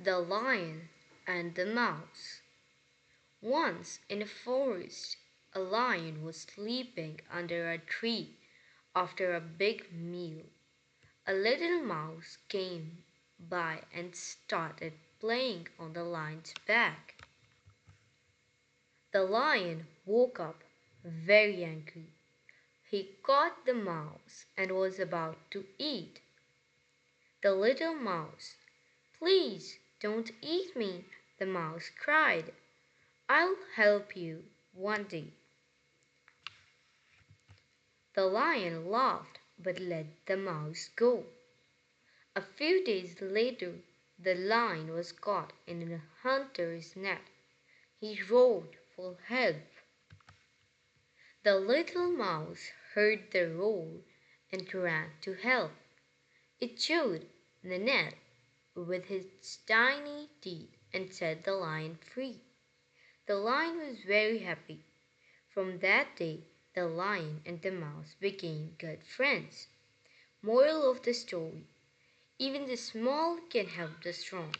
The Lion and the Mouse. Once in a forest, a lion was sleeping under a tree after a big meal. A little mouse came by and started playing on the lion's back. The lion woke up very angry. He caught the mouse and was about to eat. The little mouse, "Please don't eat me," the mouse cried. "I'll help you one day." The lion laughed but let the mouse go. A few days later, the lion was caught in a hunter's net. He roared for help. The little mouse heard the roar and ran to help. It chewed the net with its tiny teeth and set the lion free. The lion was very happy. From that day, the lion and the mouse became good friends. Moral of the story: even the small can help the strong.